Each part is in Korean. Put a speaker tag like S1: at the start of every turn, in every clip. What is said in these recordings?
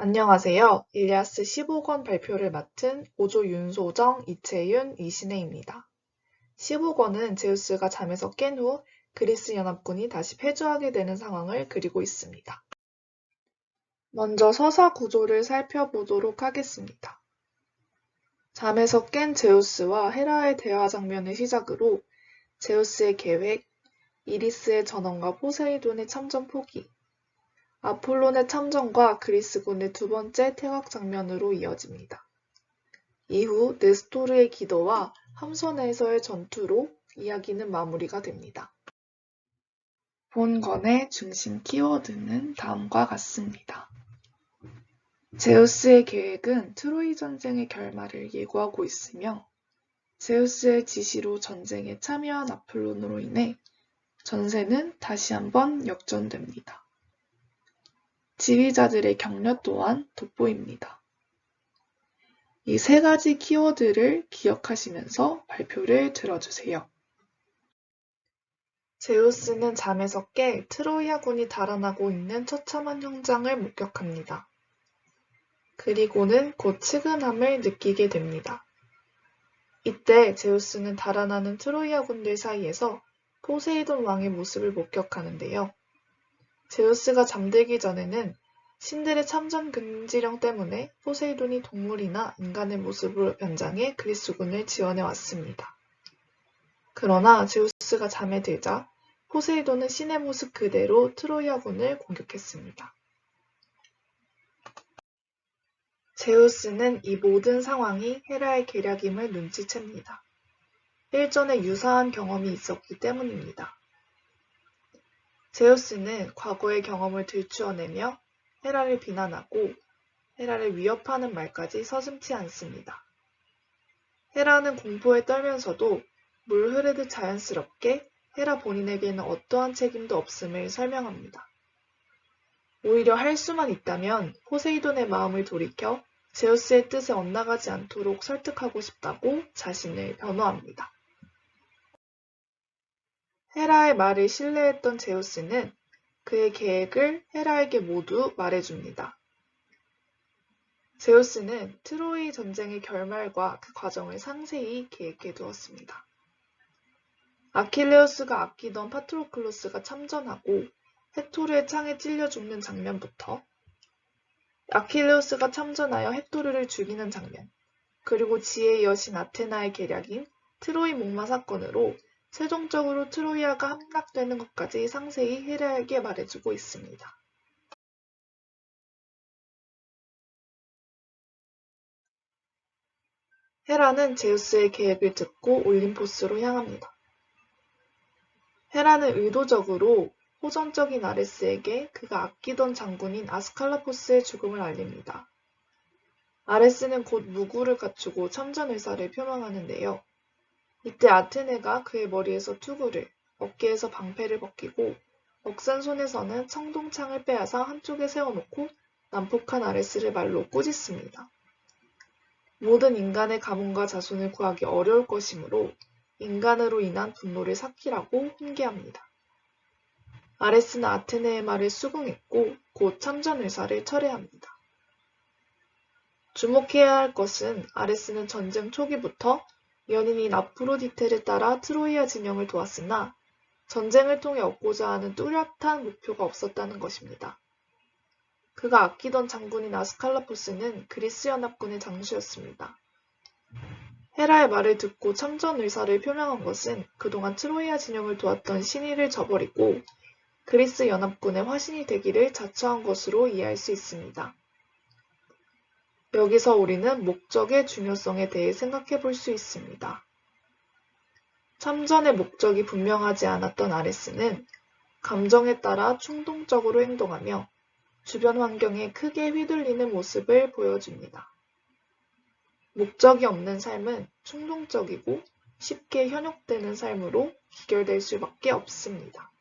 S1: 안녕하세요. 일리아스 15권 발표를 맡은 오조 윤소정, 이채윤, 이신혜입니다. 15권은 제우스가 잠에서 깬 후 그리스 연합군이 다시 패주하게 되는 상황을 그리고 있습니다. 먼저 서사 구조를 살펴보도록 하겠습니다. 잠에서 깬 제우스와 헤라의 대화 장면을 시작으로 제우스의 계획, 이리스의 전원과 포세이돈의 참전 포기, 아폴론의 참전과 그리스군의 두 번째 퇴각 장면으로 이어집니다. 이후 네스토르의 기도와 함선에서의 전투로 이야기는 마무리가 됩니다. 본건의 중심 키워드는 다음과 같습니다. 제우스의 계획은 트로이 전쟁의 결말을 예고하고 있으며 제우스의 지시로 전쟁에 참여한 아폴론으로 인해 전세는 다시 한번 역전됩니다. 지휘자들의 격려 또한 돋보입니다. 이 세 가지 키워드를 기억하시면서 발표를 들어주세요. 제우스는 잠에서 깨 트로이아군이 달아나고 있는 처참한 현장을 목격합니다. 그리고는 곧 측은함을 느끼게 됩니다. 이때 제우스는 달아나는 트로이아군들 사이에서 포세이돈 왕의 모습을 목격하는데요. 제우스가 잠들기 전에는 신들의 참전 금지령 때문에 포세이돈이 동물이나 인간의 모습으로 변장해 그리스군을 지원해 왔습니다. 그러나 제우스가 잠에 들자 포세이돈은 신의 모습 그대로 트로이아군을 공격했습니다. 제우스는 이 모든 상황이 헤라의 계략임을 눈치챕니다. 일전에 유사한 경험이 있었기 때문입니다. 제우스는 과거의 경험을 들추어내며 헤라를 비난하고 헤라를 위협하는 말까지 서슴지 않습니다. 헤라는 공포에 떨면서도 물 흐르듯 자연스럽게 헤라 본인에게는 어떠한 책임도 없음을 설명합니다. 오히려 할 수만 있다면 포세이돈의 마음을 돌이켜 제우스의 뜻에 엇나가지 않도록 설득하고 싶다고 자신을 변호합니다. 헤라의 말을 신뢰했던 제우스는 그의 계획을 헤라에게 모두 말해줍니다. 제우스는 트로이 전쟁의 결말과 그 과정을 상세히 계획해 두었습니다. 아킬레우스가 아끼던 파트로클로스가 참전하고 헥토르의 창에 찔려 죽는 장면부터 아킬레우스가 참전하여 헥토르를 죽이는 장면, 그리고 지혜의 여신 아테나의 계략인 트로이 목마 사건으로 최종적으로 트로이아가 함락되는 것까지 상세히 헤라에게 말해주고 있습니다. 헤라는 제우스의 계획을 듣고 올림포스로 향합니다. 헤라는 의도적으로 호전적인 아레스에게 그가 아끼던 장군인 아스칼라포스의 죽음을 알립니다. 아레스는 곧 무구를 갖추고 참전 의사를 표명하는데요. 이때 아테네가 그의 머리에서 투구를, 어깨에서 방패를 벗기고 억센 손에서는 청동창을 빼앗아 한쪽에 세워놓고 난폭한 아레스를 말로 꾸짖습니다. 모든 인간의 가문과 자손을 구하기 어려울 것이므로 인간으로 인한 분노를 삭히라고 훈계합니다. 아레스는 아테네의 말을 수긍했고 곧 참전 의사를 철회합니다. 주목해야 할 것은 아레스는 전쟁 초기부터 연인인 아프로디테를 따라 트로이아 진영을 도왔으나 전쟁을 통해 얻고자 하는 뚜렷한 목표가 없었다는 것입니다. 그가 아끼던 장군인 아스칼라포스는 그리스 연합군의 장수였습니다. 헤라의 말을 듣고 참전 의사를 표명한 것은 그동안 트로이아 진영을 도왔던 신의를 저버리고 그리스 연합군의 화신이 되기를 자처한 것으로 이해할 수 있습니다. 여기서 우리는 목적의 중요성에 대해 생각해 볼 수 있습니다. 참전의 목적이 분명하지 않았던 아레스는 감정에 따라 충동적으로 행동하며 주변 환경에 크게 휘둘리는 모습을 보여줍니다. 목적이 없는 삶은 충동적이고 쉽게 현혹되는 삶으로 귀결될 수밖에 없습니다.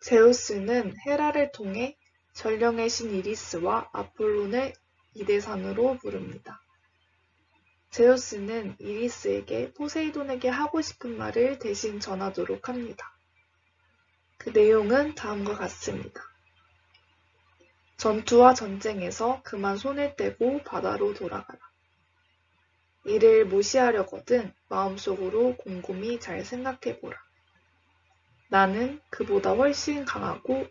S1: 제우스는 헤라를 통해 전령의 신 이리스와 아폴론을 이대산으로 부릅니다. 제우스는 이리스에게 포세이돈에게 하고 싶은 말을 대신 전하도록 합니다. 그 내용은 다음과 같습니다. 전투와 전쟁에서 그만 손을 떼고 바다로 돌아가라. 이를 무시하려거든 마음속으로 곰곰이 잘 생각해보라. 나는 그보다 훨씬 강하고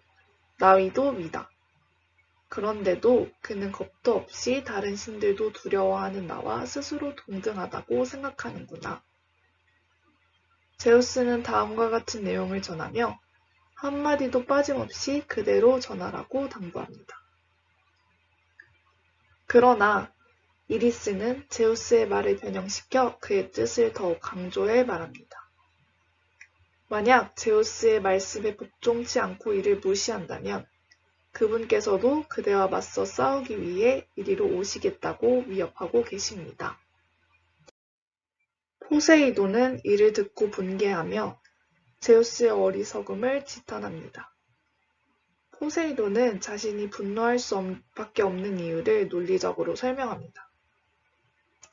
S1: 나위도 위다. 그런데도 그는 겁도 없이 다른 신들도 두려워하는 나와 스스로 동등하다고 생각하는구나. 제우스는 다음과 같은 내용을 전하며 한마디도 빠짐없이 그대로 전하라고 당부합니다. 그러나 이리스는 제우스의 말을 변형시켜 그의 뜻을 더욱 강조해 말합니다. 만약 제우스의 말씀에 복종치 않고 이를 무시한다면 그분께서도 그대와 맞서 싸우기 위해 이리로 오시겠다고 위협하고 계십니다. 포세이돈은 이를 듣고 분개하며 제우스의 어리석음을 지탄합니다. 포세이돈은 자신이 분노할 수밖에 없는 이유를 논리적으로 설명합니다.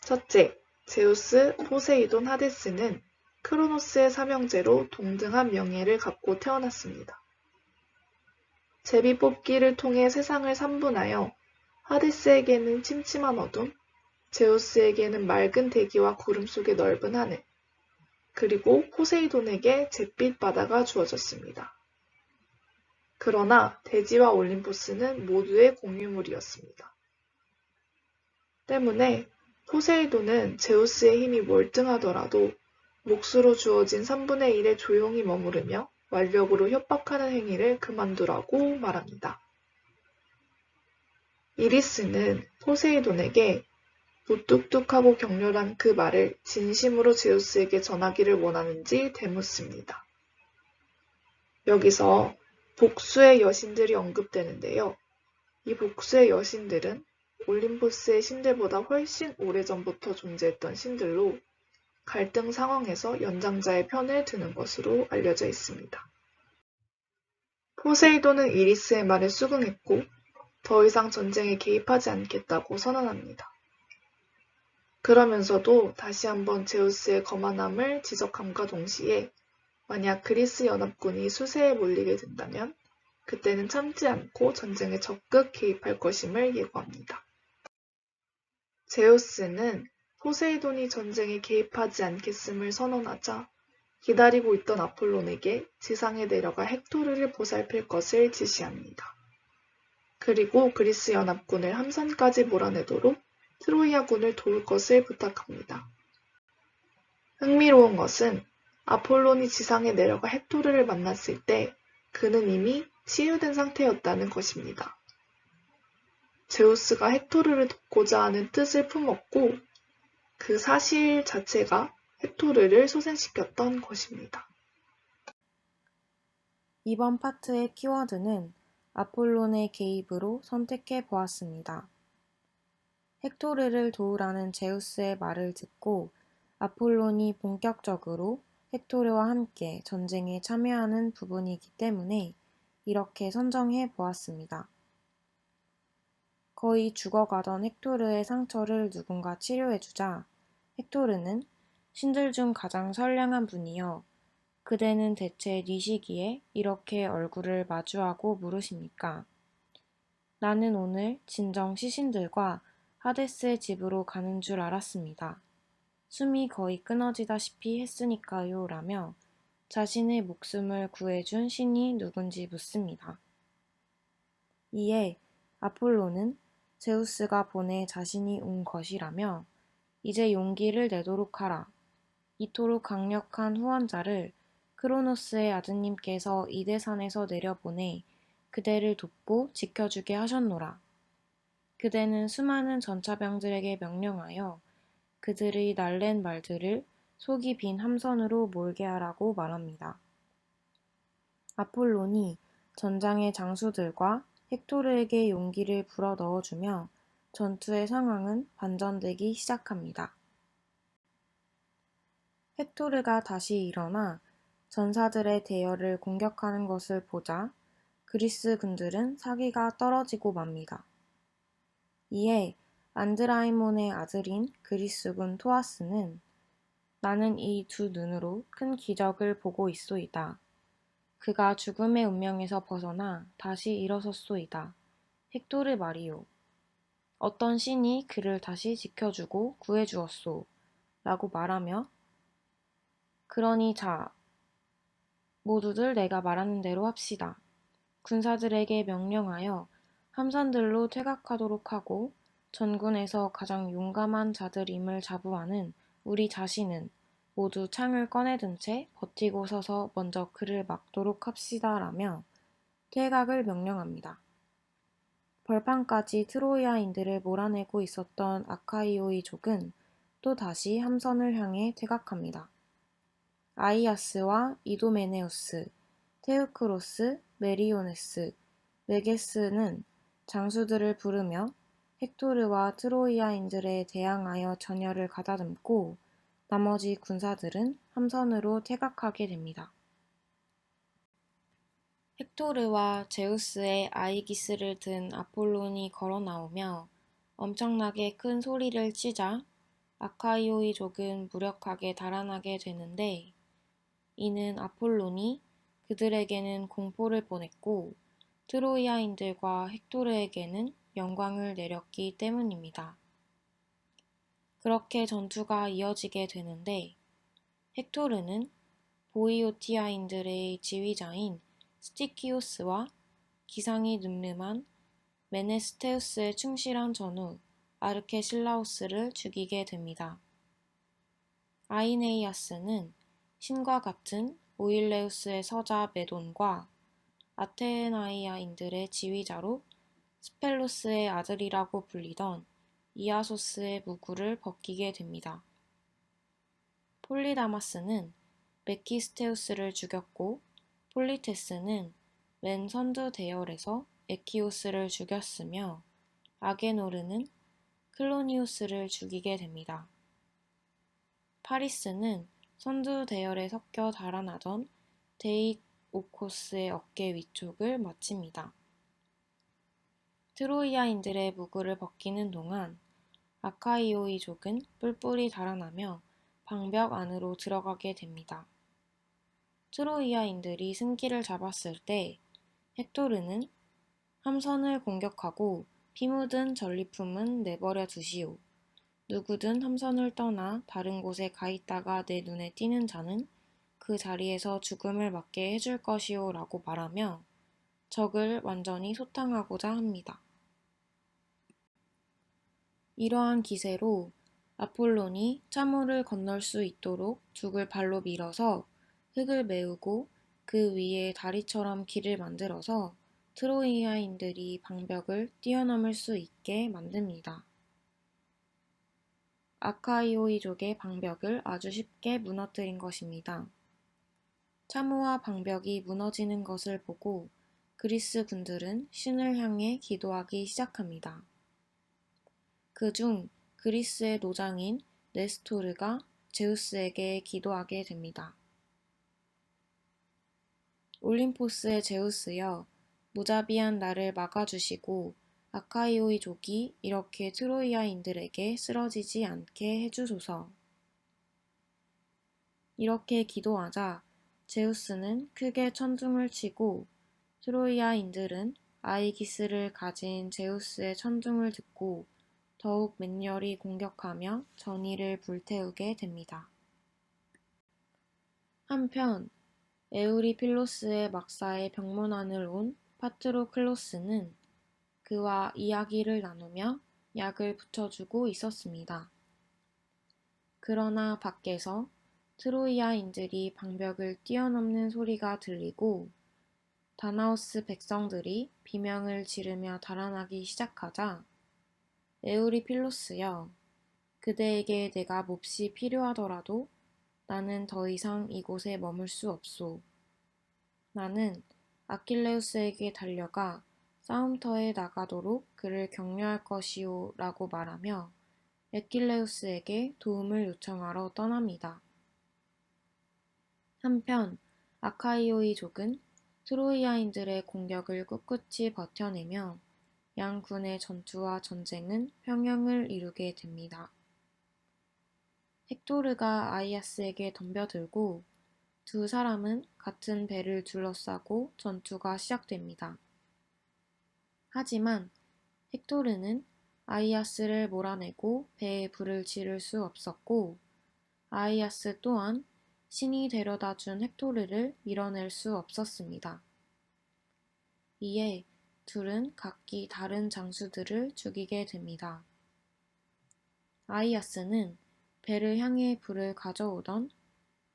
S1: 첫째, 제우스, 포세이돈, 하데스는 크로노스의 삼형제로 동등한 명예를 갖고 태어났습니다. 제비뽑기를 통해 세상을 삼분하여 하데스에게는 침침한 어둠, 제우스에게는 맑은 대기와 구름 속의 넓은 하늘, 그리고 포세이돈에게 잿빛 바다가 주어졌습니다. 그러나 대지와 올림포스는 모두의 공유물이었습니다. 때문에 포세이돈은 제우스의 힘이 월등하더라도 몫으로 주어진 3분의 1에 조용히 머무르며 완력으로 협박하는 행위를 그만두라고 말합니다. 이리스는 포세이돈에게 무뚝뚝하고 격렬한 그 말을 진심으로 제우스에게 전하기를 원하는지 되묻습니다. 여기서 복수의 여신들이 언급되는데요. 이 복수의 여신들은 올림포스의 신들보다 훨씬 오래전부터 존재했던 신들로 갈등 상황에서 연장자의 편을 드는 것으로 알려져 있습니다. 포세이돈은 이리스의 말에 수긍했고 더 이상 전쟁에 개입하지 않겠다고 선언합니다. 그러면서도 다시 한번 제우스의 거만함을 지적함과 동시에 만약 그리스 연합군이 수세에 몰리게 된다면 그때는 참지 않고 전쟁에 적극 개입할 것임을 예고합니다. 제우스는 포세이돈이 전쟁에 개입하지 않겠음을 선언하자 기다리고 있던 아폴론에게 지상에 내려가 헥토르를 보살필 것을 지시합니다. 그리고 그리스 연합군을 함선까지 몰아내도록 트로이아군을 도울 것을 부탁합니다. 흥미로운 것은 아폴론이 지상에 내려가 헥토르를 만났을 때 그는 이미 치유된 상태였다는 것입니다. 제우스가 헥토르를 돕고자 하는 뜻을 품었고 그 사실 자체가 헥토르를 소생시켰던 것입니다.
S2: 이번 파트의 키워드는 아폴론의 개입으로 선택해 보았습니다. 헥토르를 도우라는 제우스의 말을 듣고 아폴론이 본격적으로 헥토르와 함께 전쟁에 참여하는 부분이기 때문에 이렇게 선정해 보았습니다. 거의 죽어가던 헥토르의 상처를 누군가 치료해주자 헥토르는 신들 중 가장 선량한 분이여 그대는 대체 네 시기에 이렇게 얼굴을 마주하고 물으십니까? 나는 오늘 진정 시신들과 하데스의 집으로 가는 줄 알았습니다. 숨이 거의 끊어지다시피 했으니까요 라며 자신의 목숨을 구해준 신이 누군지 묻습니다. 이에 아폴로는 제우스가 보내 자신이 온 것이라며 이제 용기를 내도록 하라. 이토록 강력한 후원자를 크로노스의 아드님께서 이대산에서 내려보내 그대를 돕고 지켜주게 하셨노라. 그대는 수많은 전차병들에게 명령하여 그들의 날랜 말들을 속이 빈 함선으로 몰게 하라고 말합니다. 아폴론이 전장의 장수들과 헥토르에게 용기를 불어 넣어주며 전투의 상황은 반전되기 시작합니다. 헥토르가 다시 일어나 전사들의 대열을 공격하는 것을 보자 그리스 군들은 사기가 떨어지고 맙니다. 이에 안드라이몬의 아들인 그리스군 토아스는 나는 이 두 눈으로 큰 기적을 보고 있소이다. 그가 죽음의 운명에서 벗어나 다시 일어섰소이다. 헥토르 말이요. 어떤 신이 그를 다시 지켜주고 구해주었소. 라고 말하며 그러니 자, 모두들 내가 말하는 대로 합시다. 군사들에게 명령하여 함선들로 퇴각하도록 하고 전군에서 가장 용감한 자들임을 자부하는 우리 자신은 모두 창을 꺼내든 채 버티고 서서 먼저 그를 막도록 합시다라며 퇴각을 명령합니다. 벌판까지 트로이아인들을 몰아내고 있었던 아카이오이족은 또 다시 함선을 향해 퇴각합니다. 아이아스와 이도메네우스, 테우크로스, 메리오네스, 메게스는 장수들을 부르며 헥토르와 트로이아인들에 대항하여 전열을 가다듬고 나머지 군사들은 함선으로 퇴각하게 됩니다. 헥토르와 제우스의 아이기스를 든 아폴론이 걸어 나오며 엄청나게 큰 소리를 치자 아카이오이족은 무력하게 달아나게 되는데 이는 아폴론이 그들에게는 공포를 보냈고 트로이아인들과 헥토르에게는 영광을 내렸기 때문입니다. 그렇게 전투가 이어지게 되는데 헥토르는 보이오티아인들의 지휘자인 스티키오스와 기상이 늠름한 메네스테우스의 충실한 전우 아르케실라오스를 죽이게 됩니다. 아이네이아스는 신과 같은 오일레우스의 서자 메돈과 아테나이아인들의 지휘자로 스펠로스의 아들이라고 불리던 이아소스의 무구를 벗기게 됩니다. 폴리다마스는 메키스테우스를 죽였고 폴리테스는 맨 선두 대열에서 에키오스를 죽였으며 아게노르는 클로니우스를 죽이게 됩니다. 파리스는 선두 대열에 섞여 달아나던 데이오코스의 어깨 위쪽을 마칩니다. 트로이아인들의 무구를 벗기는 동안 아카이오이족은 뿔뿔이 달아나며 방벽 안으로 들어가게 됩니다. 트로이아인들이 승기를 잡았을 때 헥토르는 함선을 공격하고 피 묻은 전리품은 내버려 두시오. 누구든 함선을 떠나 다른 곳에 가 있다가 내 눈에 띄는 자는 그 자리에서 죽음을 맞게 해줄 것이오 라고 말하며 적을 완전히 소탕하고자 합니다. 이러한 기세로 아폴론이 참호를 건널 수 있도록 죽을 발로 밀어서 흙을 메우고 그 위에 다리처럼 길을 만들어서 트로이아인들이 방벽을 뛰어넘을 수 있게 만듭니다. 아카이오이족의 방벽을 아주 쉽게 무너뜨린 것입니다. 참호와 방벽이 무너지는 것을 보고 그리스 군들은 신을 향해 기도하기 시작합니다. 그중 그리스의 노장인 네스토르가 제우스에게 기도하게 됩니다. 올림포스의 제우스여, 무자비한 나를 막아주시고 아카이오이족이 이렇게 트로이아인들에게 쓰러지지 않게 해주소서. 이렇게 기도하자 제우스는 크게 천둥을 치고 트로이아인들은 아이기스를 가진 제우스의 천둥을 듣고 더욱 맹렬히 공격하며 전의를 불태우게 됩니다. 한편 에우리필로스의 막사에 병문안을 온 파트로클로스는 그와 이야기를 나누며 약을 붙여주고 있었습니다. 그러나 밖에서 트로이아인들이 방벽을 뛰어넘는 소리가 들리고 다나오스 백성들이 비명을 지르며 달아나기 시작하자 에우리필로스여, 그대에게 내가 몹시 필요하더라도 나는 더 이상 이곳에 머물 수 없소. 나는 아킬레우스에게 달려가 싸움터에 나가도록 그를 격려할 것이오 라고 말하며 아킬레우스에게 도움을 요청하러 떠납니다. 한편 아카이오이족은 트로이아인들의 공격을 꿋꿋이 버텨내며 양군의 전투와 전쟁은 평형을 이루게 됩니다. 헥토르가 아이아스에게 덤벼들고 두 사람은 같은 배를 둘러싸고 전투가 시작됩니다. 하지만 헥토르는 아이아스를 몰아내고 배에 불을 지를 수 없었고, 아이아스 또한 신이 데려다 준 헥토르를 밀어낼 수 없었습니다. 이에 둘은 각기 다른 장수들을 죽이게 됩니다. 아이아스는 배를 향해 불을 가져오던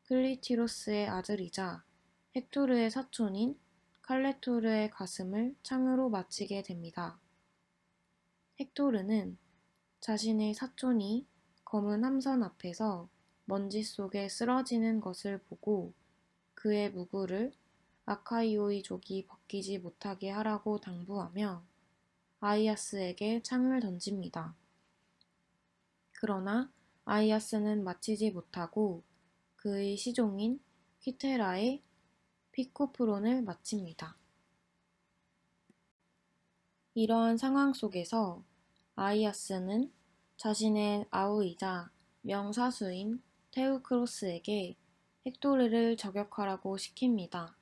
S2: 클리티로스의 아들이자 헥토르의 사촌인 칼레토르의 가슴을 창으로 맞히게 됩니다. 헥토르는 자신의 사촌이 검은 함선 앞에서 먼지 속에 쓰러지는 것을 보고 그의 무구를 아카이오이족이 벗기지 못하게 하라고 당부하며 아이아스에게 창을 던집니다. 그러나 아이아스는 맞히지 못하고 그의 시종인 퀴테라의 피코프론을 맞춥니다. 이러한 상황 속에서 아이아스는 자신의 아우이자 명사수인 테우크로스에게 헥토르를 저격하라고 시킵니다.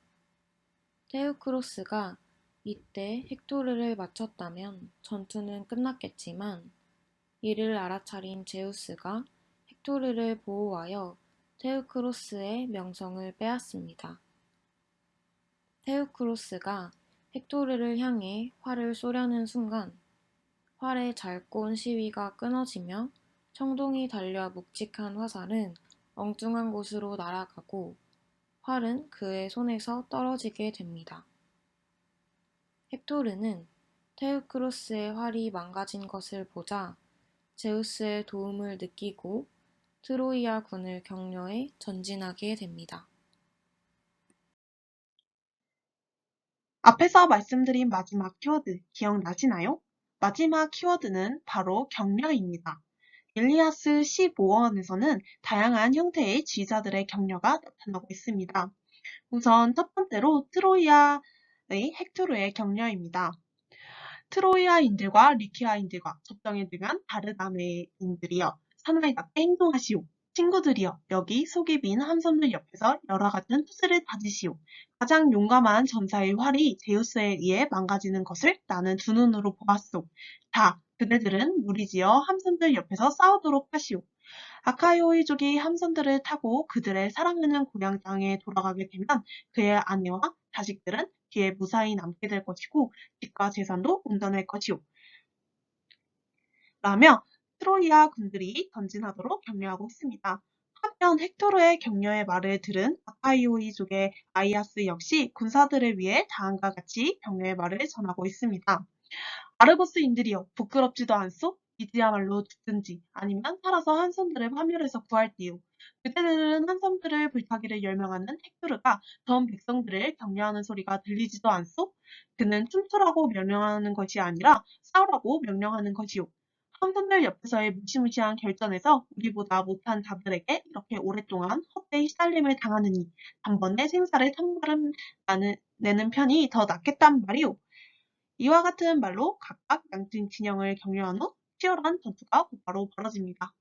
S2: 테우크로스가 이때 헥토르를 맞췄다면 전투는 끝났겠지만 이를 알아차린 제우스가 헥토르를 보호하여 테우크로스의 명성을 빼앗습니다. 테우크로스가 헥토르를 향해 활을 쏘려는 순간 활의 잘꼰 시위가 끊어지며 청동이 달려 묵직한 화살은 엉뚱한 곳으로 날아가고 활은 그의 손에서 떨어지게 됩니다. 헥토르는 테우크로스의 활이 망가진 것을 보자 제우스의 도움을 느끼고 트로이아 군을 격려해 전진하게 됩니다.
S3: 앞에서 말씀드린 마지막 키워드 기억나시나요? 마지막 키워드는 바로 격려입니다. 일리아스 15원에서는 다양한 형태의 지휘자들의 격려가 나타나고 있습니다. 우선 첫 번째로 트로이아의 헥토르의 격려입니다. 트로이아인들과 리키아인들과 접경에 등한 다르다메인들이여 사나이답게 행동하시오. 친구들이여 여기 속이 빈 함선들 옆에서 여러 같은 투스를 다지시오. 가장 용감한 전사의 활이 제우스에 의해 망가지는 것을 나는 두 눈으로 보았소. 자, 그대들은 무리지어 함선들 옆에서 싸우도록 하시오. 아카이오이족이 함선들을 타고 그들의 사랑하는 고향 땅에 돌아가게 되면 그의 아내와 자식들은 뒤에 무사히 남게 될 것이고 집과 재산도 온전할 것이오. 라며 트로이아 군들이 전진하도록 격려하고 있습니다. 한편 헥토르의 격려의 말을 들은 아카이오이족의 아이아스 역시 군사들을 위해 다음과 같이 격려의 말을 전하고 있습니다. 아르고스인들이여 부끄럽지도 않소? 이지야말로 죽든지 아니면 살아서 한섬들을 파멸해서 구할지요. 그때들은 한섬들을 불타기를 열명하는 헥토르가 전 백성들을 격려하는 소리가 들리지도 않소? 그는 춤추라고 명령하는 것이 아니라 싸우라고 명령하는 것이요. 한섬들 옆에서의 무시무시한 결전에서 우리보다 못한 자들에게 이렇게 오랫동안 헛되이 시달림을 당하느니 단번에 생사를 내는 편이 더 낫겠단 말이오. 이와 같은 말로 각각 양측 진영을 격려한 후 치열한 전투가 곧바로 벌어집니다.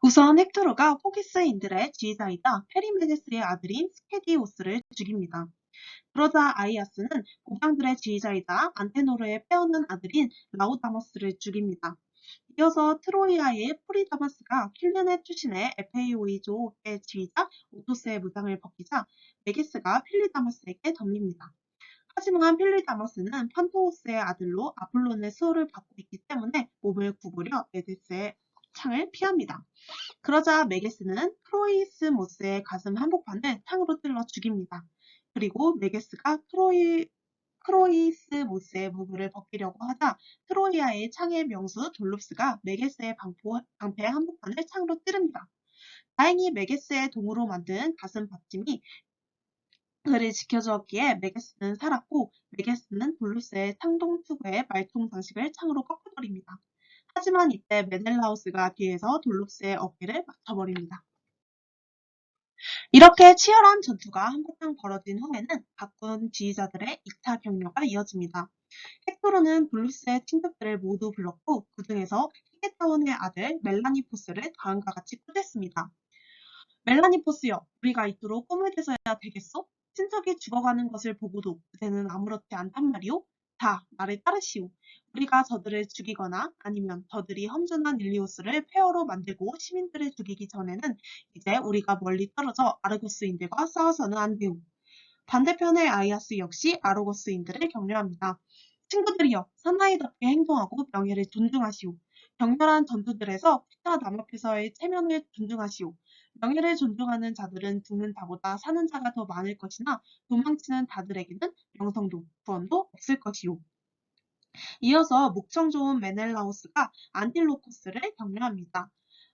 S3: 우선 헥토르가 포기스인들의 지휘자이자 페리메데스의 아들인 스케디오스를 죽입니다. 그러자 아이아스는 고장들의 지휘자이자 안테노르의 빼앗는 아들인 라우다머스를 죽입니다. 이어서 트로이아의 포리다마스가 킬르네 출신의 에페이오이족의 지휘자 오토스의 무장을 벗기자 메게스가 필리다마스에게 덤립니다. 하지만 필리다마스는 판토호스의 아들로 아폴론의 수호를 받고 있기 때문에 몸을 구부려 메게스의 창을 피합니다. 그러자 메게스는 크로이스모스의 가슴 한복판을 창으로 찔러 죽입니다. 그리고 메게스가 크로이스모스의 무구를 벗기려고 하자 트로이아의 창의 명수 돌룹스가 메게스의 방패 한복판을 창으로 찌릅니다. 다행히 메게스의 동으로 만든 가슴 받침이 그를 지켜주었기에 메게스는 살았고 메게스는 돌루스의 창동투구의 말통 장식을 창으로 꺾어버립니다. 하지만 이때 메넬라우스가 뒤에서 돌루스의 어깨를 맞춰버립니다. 이렇게 치열한 전투가 한바탕 벌어진 후에는 각군 지휘자들의 2차 격려가 이어집니다. 헥토르는 돌루스의 친척들을 모두 불렀고 그 중에서 히게타원의 아들 멜라니포스를 다음과 같이 꾸짖습니다. 멜라니포스여, 우리가 이토록 꿈을 대서야 되겠소? 친척이 죽어가는 것을 보고도 그대는 아무렇지 않단 말이오? 자, 나를 따르시오. 우리가 저들을 죽이거나 아니면 저들이 험준한 일리오스를 폐허로 만들고 시민들을 죽이기 전에는 이제 우리가 멀리 떨어져 아르고스인들과 싸워서는 안 돼요. 반대편의 아이아스 역시 아르고스인들을 격려합니다. 친구들이여, 사나이답게 행동하고 명예를 존중하시오. 격렬한 전투들에서 피타 남앞에서의 체면을 존중하시오. 명예를 존중하는 자들은 죽는 자보다 사는 자가 더 많을 것이나 도망치는 자들에게는 명성도 구원도 없을 것이오. 이어서 목청 좋은 메넬라우스가 안틸로코스를 격려합니다.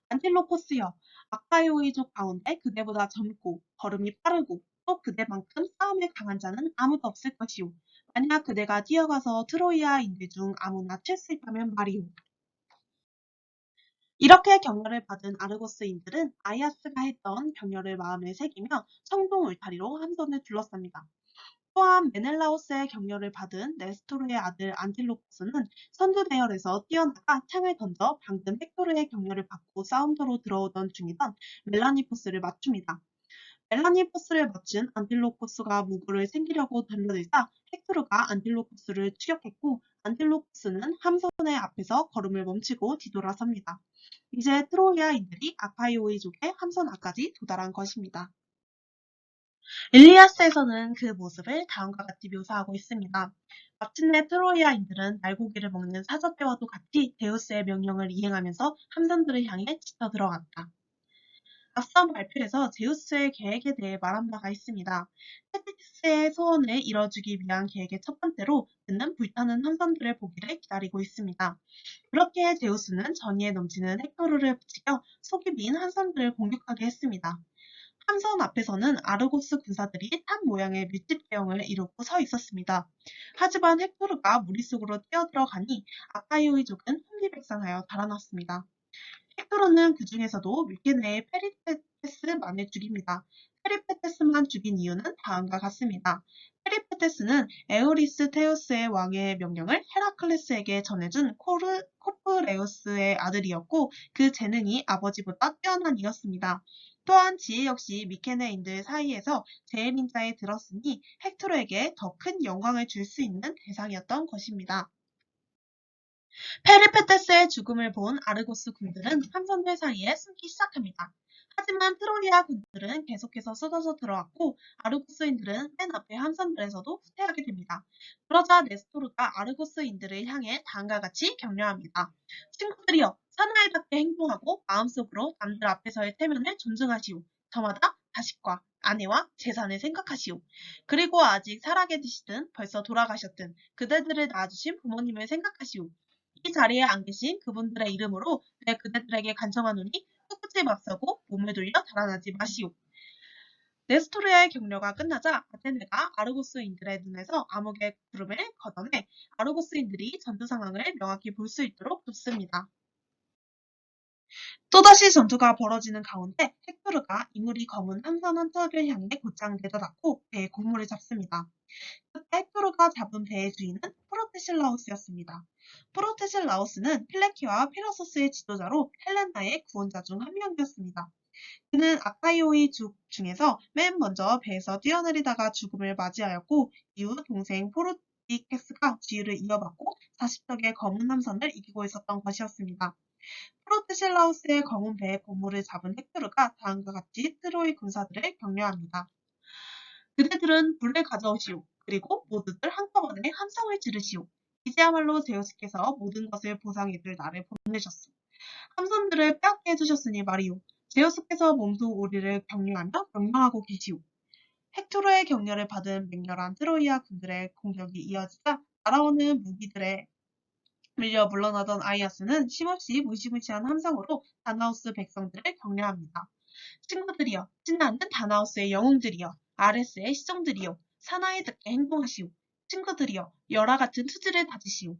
S3: 안틸로코스여, 아카이오이족 가운데 그대보다 젊고 걸음이 빠르고 또 그대만큼 싸움에 강한 자는 아무도 없을 것이오. 만약 그대가 뛰어가서 트로이아인들 중 아무나 칠 수 있다면 말이오. 이렇게 격려를 받은 아르고스인들은 아이아스가 했던 격려를 마음에 새기며 성동 울타리로 한 손을 둘러쌉니다. 또한 메넬라오스의 격려를 받은 네스토르의 아들 안틸로코스는 선두 대열에서 뛰어나가 창을 던져 방금 헥토르의 격려를 받고 싸움터로 들어오던 중이던 멜라니포스를 맞춥니다. 멜라니포스를 맞춘 안틸로코스가 무구를 챙기려고 달려들자 헥토르가 안틸로코스를 추격했고 안틸로코스는 함선의 앞에서 걸음을 멈추고 뒤돌아섭니다. 이제 트로이아인들이 아카이오이족의 함선 앞까지 도달한 것입니다. 일리아스에서는 그 모습을 다음과 같이 묘사하고 있습니다. 마침내 트로이아인들은 날고기를 먹는 사자떼와도 같이 데우스의 명령을 이행하면서 함선들을 향해 짙어 들어갔다. 앞선 발표에서 제우스의 계획에 대해 말한 바가 있습니다. 테티스의 소원을 이뤄주기 위한 계획의 첫 번째로 그는 불타는 함선들을 보기를 기다리고 있습니다. 그렇게 제우스는 전의에 넘치는 헥토르를 붙이며 속이 빈 함선들을 공격하게 했습니다. 함선 앞에서는 아르고스 군사들이 탑 모양의 밀집 대형을 이루고 서 있었습니다. 하지만 헥토르가 무리속으로 뛰어들어가니 아카이오이족은 혼비백산하여 달아났습니다. 헥토르는 그 중에서도 밀케네의 페리페테스만을 죽입니다. 페리페테스만 죽인 이유는 다음과 같습니다. 페리페테스는 에우리스테우스의 왕의 명령을 헤라클레스에게 전해준 코프레우스의 아들이었고 그 재능이 아버지보다 뛰어난 이였습니다. 또한 지혜 역시 미케네인들 사이에서 제일민자에 들었으니 헥토르에게 더 큰 영광을 줄 수 있는 대상이었던 것입니다. 페리페테스의 죽음을 본 아르고스 군들은 함선들 사이에 숨기 시작합니다. 하지만 트로이아 군들은 계속해서 쏟아져 들어왔고 아르고스인들은 맨 앞에 함선들에서도 후퇴하게 됩니다. 그러자 네스토르가 아르고스인들을 향해 다음과 같이 격려합니다. 친구들이여, 사나이답게 행동하고 마음속으로 남들 앞에서의 태면을 존중하시오. 저마다 자식과 아내와 재산을 생각하시오. 그리고 아직 살아계시든 벌써 돌아가셨든 그대들을 낳아주신 부모님을 생각하시오. 이 자리에 안 계신 그분들의 이름으로 내 그대들에게 간청하노니 꿋꿋이 맞서고 몸을 돌려 달아나지 마시오. 네스토르의 격려가 끝나자 아테네가 아르고스인들의 눈에서 암흑의 구름을 걷어내 아르고스인들이 전투 상황을 명확히 볼 수 있도록 돕습니다. 또다시 전투가 벌어지는 가운데 헥토르가 이물이 검은 함선 한 척을 향해 곧장 내다닫고 배에 고물을 잡습니다. 그때 헥토르가 잡은 배의 주인은 프로테실라우스였습니다. 프로테실라우스는 필레키와 피라소스의 지도자로 헬레나의 구원자 중 한 명이었습니다. 그는 아카이오의 족 중에서 맨 먼저 배에서 뛰어내리다가 죽음을 맞이하였고 이후 동생 포르디케스가 지위를 이어받고 40척의 검은 함선을 이기고 있었던 것이었습니다. 프로테실라우스의 검은 배의 고물을 잡은 헥토르가 다음과 같이 트로이 군사들을 격려합니다. 그대들은 불을 가져오시오. 그리고 모두들 한꺼번에 함성을 지르시오. 이제야말로 제우스께서 모든 것을 보상해줄 날을 보내셨소. 함선들을 빼앗게 해주셨으니 말이오. 제우스께서 몸소 우리를 격려하며 명령하고 계시오. 헥토르의 격려를 받은 맹렬한 트로이아 군들의 공격이 이어지자 날아오는 무기들에 밀려 물러나던 아이아스는 쉼없이 무시무시한 함성으로 다나우스 백성들을 격려합니다. 친구들이여, 신나는 다나우스의 영웅들이여, 아레스의 시종들이여, 사나이답게 행동하시오. 친구들이여, 열화 같은 투지를 다지시오.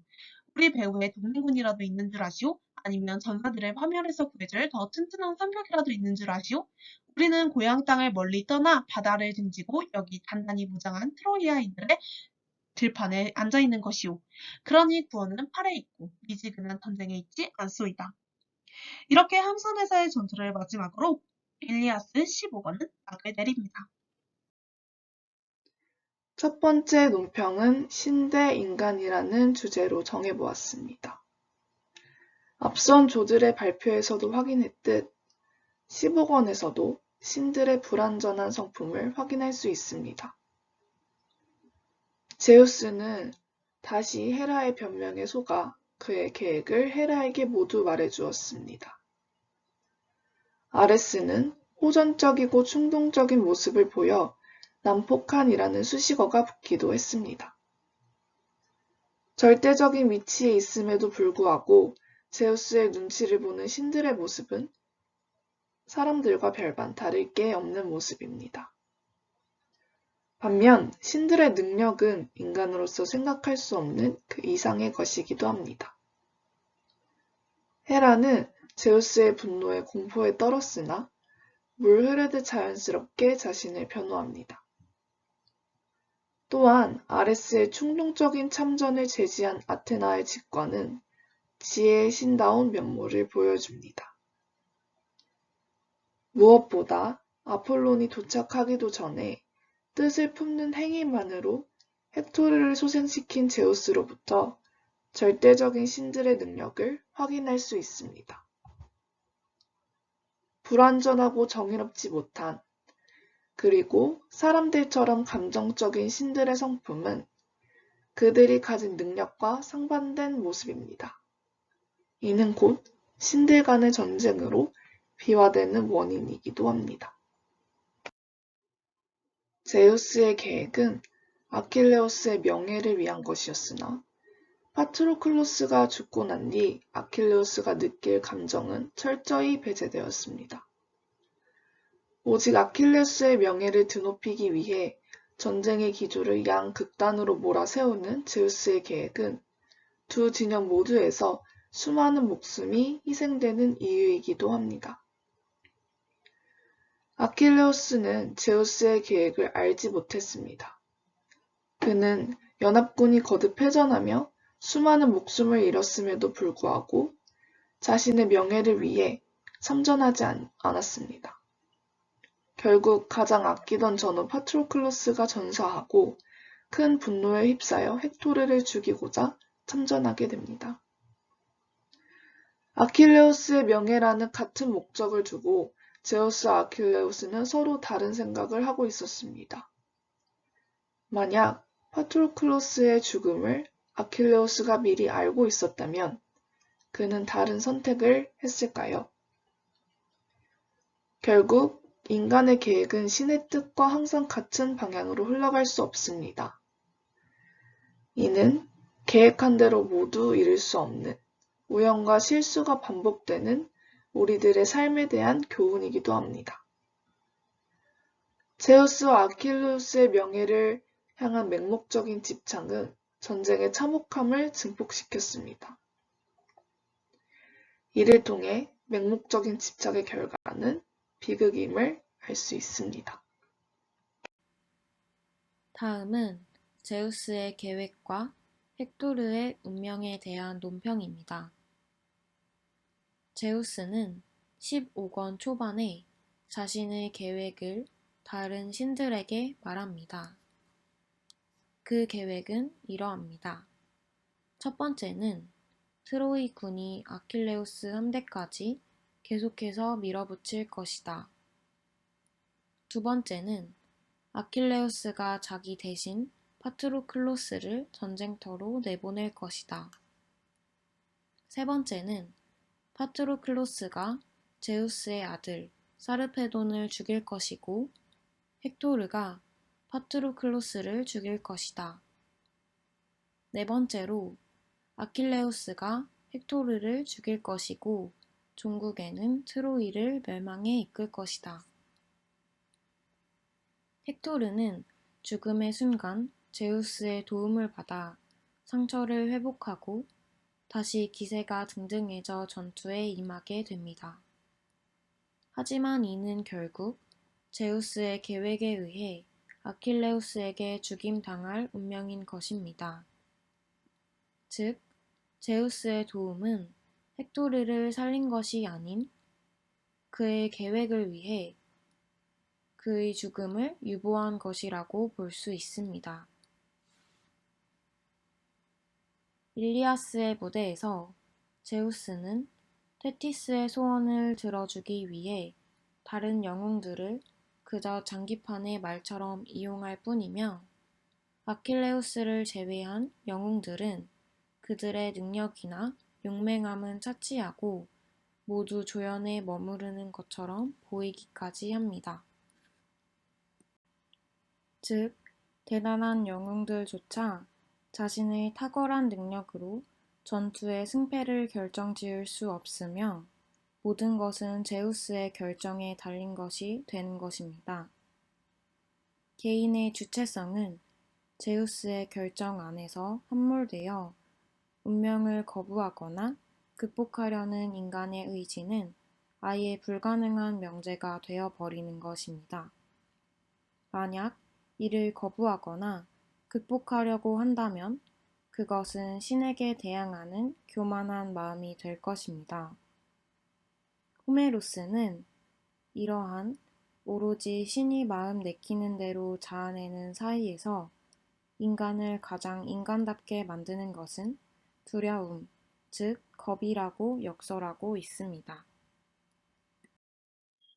S3: 우리 배후에 독립군이라도 있는 줄 아시오? 아니면 전사들의 파멸에서 구해줄 더 튼튼한 성벽이라도 있는 줄 아시오? 우리는 고향 땅을 멀리 떠나 바다를 등지고 여기 단단히 무장한 트로이아인들의 들판에 앉아있는 것이오. 그러니 구원은 팔에 있고 미지근한 전쟁에 있지 않소이다. 이렇게 함선에서의 전투를 마지막으로 일리아스 15권은 막을 내립니다.
S1: 첫 번째 논평은 신대 인간이라는 주제로 정해보았습니다. 앞선 조들의 발표에서도 확인했듯 15권에서도 신들의 불완전한 성품을 확인할 수 있습니다. 제우스는 다시 헤라의 변명에 속아 그의 계획을 헤라에게 모두 말해주었습니다. 아레스는 호전적이고 충동적인 모습을 보여 난폭한이라는 수식어가 붙기도 했습니다. 절대적인 위치에 있음에도 불구하고 제우스의 눈치를 보는 신들의 모습은 사람들과 별반 다를 게 없는 모습입니다. 반면 신들의 능력은 인간으로서 생각할 수 없는 그 이상의 것이기도 합니다. 헤라는 제우스의 분노에 공포에 떨었으나 물 흐르듯 자연스럽게 자신을 변호합니다. 또한 아레스의 충동적인 참전을 제지한 아테나의 직관은 지혜의 신다운 면모를 보여줍니다. 무엇보다 아폴론이 도착하기도 전에 뜻을 품는 행위만으로 헥토르를 소생시킨 제우스로부터 절대적인 신들의 능력을 확인할 수 있습니다. 불완전하고 정의롭지 못한 그리고 사람들처럼 감정적인 신들의 성품은 그들이 가진 능력과 상반된 모습입니다. 이는 곧 신들 간의 전쟁으로 비화되는 원인이기도 합니다. 제우스의 계획은 아킬레우스의 명예를 위한 것이었으나 파트로클로스가 죽고 난 뒤 아킬레우스가 느낄 감정은 철저히 배제되었습니다. 오직 아킬레우스의 명예를 드높이기 위해 전쟁의 기조를 양극단으로 몰아세우는 제우스의 계획은 두 진영 모두에서 수많은 목숨이 희생되는 이유이기도 합니다. 아킬레우스는 제우스의 계획을 알지 못했습니다. 그는 연합군이 거듭 패전하며 수많은 목숨을 잃었음에도 불구하고 자신의 명예를 위해 참전하지 않았습니다. 결국 가장 아끼던 전우 파트로클로스가 전사하고 큰 분노에 휩싸여 헥토르를 죽이고자 참전하게 됩니다. 아킬레우스의 명예라는 같은 목적을 두고 제우스와 아킬레우스는 서로 다른 생각을 하고 있었습니다. 만약 파트로클로스의 죽음을 아킬레우스가 미리 알고 있었다면 그는 다른 선택을 했을까요? 결국 인간의 계획은 신의 뜻과 항상 같은 방향으로 흘러갈 수 없습니다. 이는 계획한 대로 모두 이룰 수 없는 우연과 실수가 반복되는 우리들의 삶에 대한 교훈이기도 합니다. 제우스와 아킬레우스의 명예를 향한 맹목적인 집착은 전쟁의 참혹함을 증폭시켰습니다. 이를 통해 맹목적인 집착의 결과는 비극임을 알 수 있습니다.
S2: 다음은 제우스의 계획과 헥토르의 운명에 대한 논평입니다. 제우스는 15권 초반에 자신의 계획을 다른 신들에게 말합니다. 그 계획은 이러합니다. 첫 번째는 트로이 군이 아킬레우스 함대까지 계속해서 밀어붙일 것이다. 두 번째는 아킬레우스가 자기 대신 파트로클로스를 전쟁터로 내보낼 것이다. 세 번째는 파트로클로스가 제우스의 아들 사르페돈을 죽일 것이고 헥토르가 파트로클로스를 죽일 것이다. 네 번째로 아킬레우스가 헥토르를 죽일 것이고 종국에는 트로이를 멸망에 이끌 것이다. 헥토르는 죽음의 순간 제우스의 도움을 받아 상처를 회복하고 다시 기세가 등등해져 전투에 임하게 됩니다. 하지만 이는 결국 제우스의 계획에 의해 아킬레우스에게 죽임당할 운명인 것입니다. 즉, 제우스의 도움은 헥토르를 살린 것이 아닌 그의 계획을 위해 그의 죽음을 유보한 것이라고 볼 수 있습니다. 일리아스의 무대에서 제우스는 테티스의 소원을 들어주기 위해 다른 영웅들을 그저 장기판의 말처럼 이용할 뿐이며 아킬레우스를 제외한 영웅들은 그들의 능력이나 용맹함은 차치하고 모두 조연에 머무르는 것처럼 보이기까지 합니다. 즉, 대단한 영웅들조차 자신의 탁월한 능력으로 전투의 승패를 결정지을 수 없으며 모든 것은 제우스의 결정에 달린 것이 되는 것입니다. 개인의 주체성은 제우스의 결정 안에서 함몰되어 운명을 거부하거나 극복하려는 인간의 의지는 아예 불가능한 명제가 되어버리는 것입니다. 만약 이를 거부하거나 극복하려고 한다면 그것은 신에게 대항하는 교만한 마음이 될 것입니다. 호메로스는 이러한 오로지 신이 마음 내키는 대로 자아내는 사이에서 인간을 가장 인간답게 만드는 것은 두려움, 즉 겁이라고 역설하고 있습니다.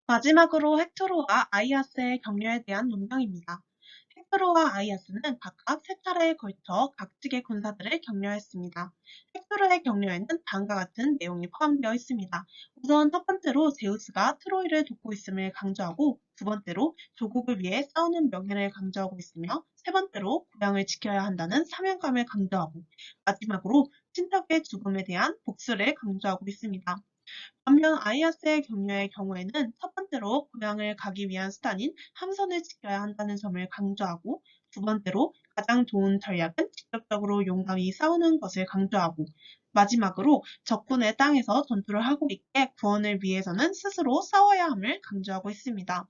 S3: 마지막으로 헥토르와 아이아스의 격려에 대한 논평입니다. 헥토르와 아이아스는 각각 세 차례에 걸쳐 각직의 군사들을 격려했습니다. 헥토르의 격려에는 다음과 같은 내용이 포함되어 있습니다. 우선 첫 번째로 제우스가 트로이를 돕고 있음을 강조하고, 두 번째로 조국을 위해 싸우는 명예를 강조하고 있으며, 세 번째로 고향을 지켜야 한다는 사명감을 강조하고, 마지막으로 친척의 죽음에 대한 복수를 강조하고 있습니다. 반면 아이아스의 격려의 경우에는 첫 번째로 고향을 가기 위한 수단인 함선을 지켜야 한다는 점을 강조하고, 두 번째로 가장 좋은 전략은 직접적으로 용감히 싸우는 것을 강조하고, 마지막으로 적군의 땅에서 전투를 하고 있기에 구원을 위해서는 스스로 싸워야 함을 강조하고 있습니다.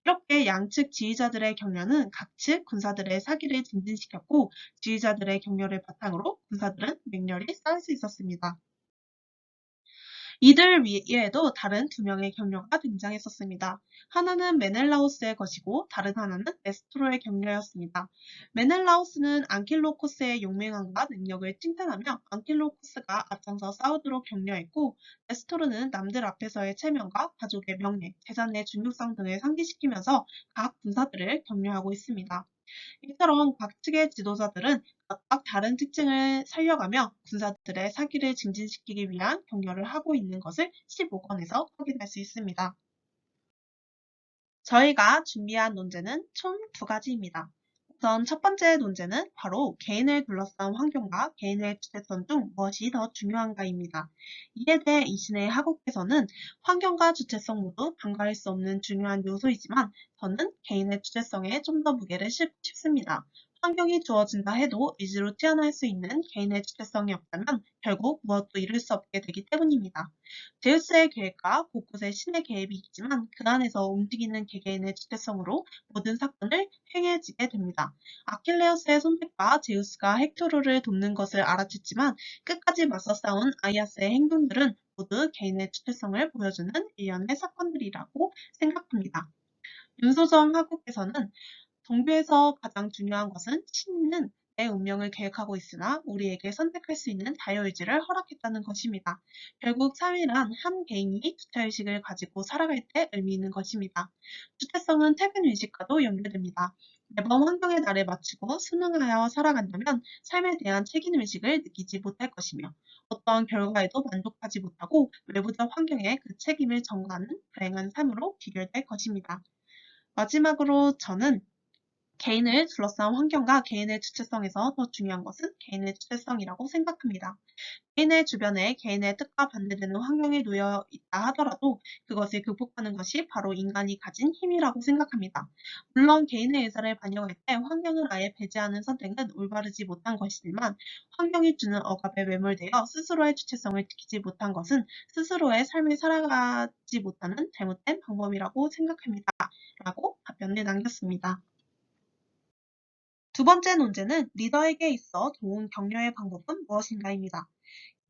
S3: 이렇게 양측 지휘자들의 격려는 각측 군사들의 사기를 증진시켰고, 지휘자들의 격려를 바탕으로 군사들은 맹렬히 싸울 수 있었습니다. 이들 위에도 다른 두 명의 격려가 등장했었습니다. 하나는 메넬라우스의 것이고 다른 하나는 네스토로의 격려였습니다. 메넬라우스는 안킬로코스의 용맹함과 능력을 칭찬하며 안킬로코스가 앞장서 싸우도록 격려했고, 네스토르는 남들 앞에서의 체면과 가족의 명예, 재산의 중요성 등을 상기시키면서 각 군사들을 격려하고 있습니다. 이처럼 각 측의 지도자들은 각각 다른 특징을 살려가며 군사들의 사기를 증진시키기 위한 격려를 하고 있는 것을 15권에서 확인할 수 있습니다. 저희가 준비한 논제는 총 두 가지입니다. 우선 첫 번째 논제는 바로 개인을 둘러싼 환경과 개인의 주체성 중 무엇이 더 중요한가입니다. 이에 대해 이신의 하국께서는 환경과 주체성 모두 방가할 수 없는 중요한 요소이지만 저는 개인의 주체성에 좀 더 무게를 싣고 싶습니다. 환경이 주어진다 해도 의지로 뛰어날 수 있는 개인의 주체성이 없다면 결국 무엇도 이룰 수 없게 되기 때문입니다. 제우스의 계획과 곳곳에 신의 개입이 있지만 그 안에서 움직이는 개개인의 주체성으로 모든 사건을 행해지게 됩니다. 아킬레우스의 선택과 제우스가 헥토르를 돕는 것을 알아챘지만 끝까지 맞서 싸운 아이아스의 행동들은 모두 개인의 주체성을 보여주는 일련의 사건들이라고 생각합니다. 윤소정 학우께서는 종교에서 가장 중요한 것은 신은 내 운명을 계획하고 있으나 우리에게 선택할 수 있는 자유의지를 허락했다는 것입니다. 결국 삶이란 한 개인이 주체의식을 가지고 살아갈 때 의미 있는 것입니다. 주체성은 퇴근의식과도 연결됩니다. 매번 환경에 나를 맞추고 순응하여 살아간다면 삶에 대한 책임의식을 느끼지 못할 것이며 어떠한 결과에도 만족하지 못하고 외부적 환경에 그 책임을 전가하는 불행한 삶으로 귀결될 것입니다. 마지막으로 저는 개인을 둘러싼 환경과 개인의 주체성에서 더 중요한 것은 개인의 주체성이라고 생각합니다. 개인의 주변에 개인의 뜻과 반대되는 환경에 놓여 있다 하더라도 그것을 극복하는 것이 바로 인간이 가진 힘이라고 생각합니다. 물론 개인의 의사를 반영할 때 환경을 아예 배제하는 선택은 올바르지 못한 것이지만 환경이 주는 억압에 매몰되어 스스로의 주체성을 지키지 못한 것은 스스로의 삶을 살아가지 못하는 잘못된 방법이라고 생각합니다. 라고 답변을 남겼습니다. 두 번째 논제는 리더에게 있어 좋은 격려의 방법은 무엇인가입니다.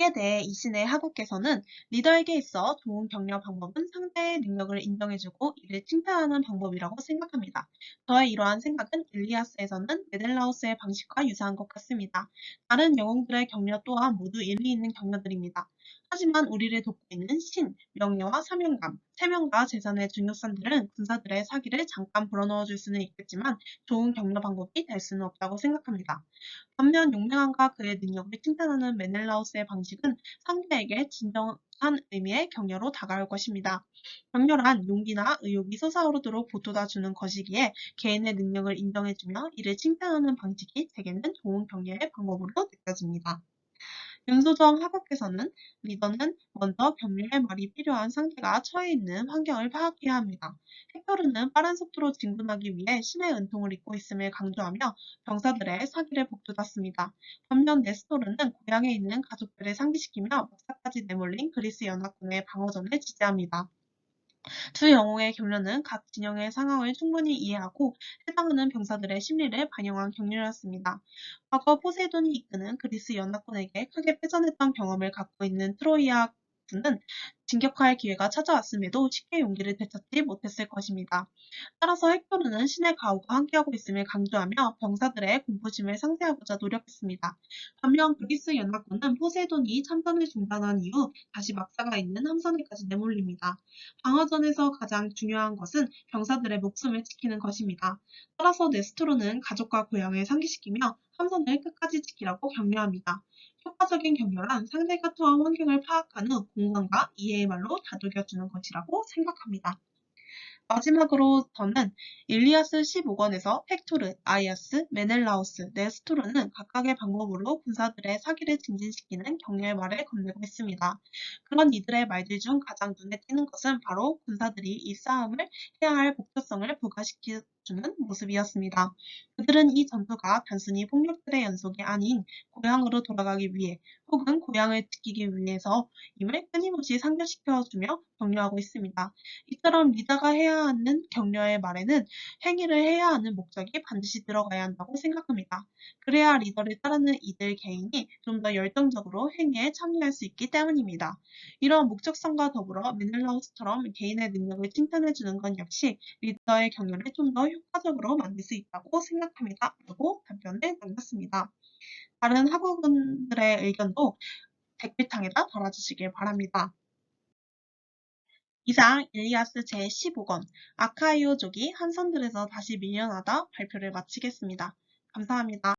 S3: 이에 대해 이신의 하국께서는 리더에게 있어 좋은 격려 방법은 상대의 능력을 인정해주고 이를 칭찬하는 방법이라고 생각합니다. 저의 이러한 생각은 일리아스에서는 메넬라우스의 방식과 유사한 것 같습니다. 다른 영웅들의 격려 또한 모두 일리 있는 격려들입니다. 하지만 우리를 돕고 있는 신, 명예와 사명감, 세명과 재산의 중요성들은 군사들의 사기를 잠깐 불어넣어 줄 수는 있겠지만 좋은 격려 방법이 될 수는 없다고 생각합니다. 반면 용맹함과 그의 능력을 칭찬하는 메넬라우스의 방식은 상대에게 진정한 의미의 격려로 다가올 것입니다. 격려란 용기나 의욕이 솟아오르도록 보돋아주는 것이기에 개인의 능력을 인정해주며 이를 칭찬하는 방식이 제게는 좋은 격려의 방법으로 느껴집니다. 윤소정 학우께서는 리더는 먼저 격려의 말이 필요한 상대가 처해 있는 환경을 파악해야 합니다. 헥토르는 빠른 속도로 진군하기 위해 신의 은통을 입고 있음을 강조하며 병사들의 사기를 북돋았습니다. 반면 네스토르는 고향에 있는 가족들을 상기시키며 막사까지 내몰린 그리스 연합군의 방어전을 지지합니다. 두 영웅의 격려는 각 진영의 상황을 충분히 이해하고 해당하는 병사들의 심리를 반영한 격려였습니다. 과거 포세이돈이 이끄는 그리스 연합군에게 크게 패전했던 경험을 갖고 있는 트로이아 군은 진격할 기회가 찾아왔음에도 쉽게 용기를 되찾지 못했을 것입니다. 따라서 헥토르는 신의 가호가 함께하고 있음을 강조하며 병사들의 공포심을 상쇄하고자 노력했습니다. 반면 그리스 연합군은 포세이돈이 참전을 중단한 이후 다시 막사가 있는 함선에까지 내몰립니다. 방어전에서 가장 중요한 것은 병사들의 목숨을 지키는 것입니다. 따라서 네스토르는 가족과 고향을 상기시키며 함선을 끝까지 지키라고 격려합니다. 효과적인 격려란 상대가 처한 환경을 파악한 후 공감과 이해의 말로 다독여주는 것이라고 생각합니다. 마지막으로 저는 일리아스 15권에서 헥토르, 아이아스, 메넬라우스, 네스토르는 각각의 방법으로 군사들의 사기를 증진시키는 격려의 말을 건네고 있습니다. 그런 이들의 말들 중 가장 눈에 띄는 것은 바로 군사들이 이 싸움을 해야 할 목표성을 부각시키는 모습이었습니다. 그들은 이 전투가 단순히 폭력들의 연속이 아닌 고향으로 돌아가기 위해 혹은 고향을 지키기 위해서임을 끊임없이 상기시켜주며 격려하고 있습니다. 이처럼 리더가 해야 하는 격려의 말에는 행위를 해야 하는 목적이 반드시 들어가야 한다고 생각합니다. 그래야 리더를 따르는 이들 개인이 좀 더 열정적으로 행위에 참여할 수 있기 때문입니다. 이런 목적성과 더불어 메넬라우스처럼 개인의 능력을 칭찬해주는 건 역시 리더의 격려를 좀 더 효과적으로 만들 수 있다고 생각합니다. 라고 답변을 남겼습니다. 다른 학우분들의 의견도 댓글창에다 달아주시길 바랍니다. 이상 일리아스 제15권 아카이오족이 한선들에서 다시 밀려나다 발표를 마치겠습니다. 감사합니다.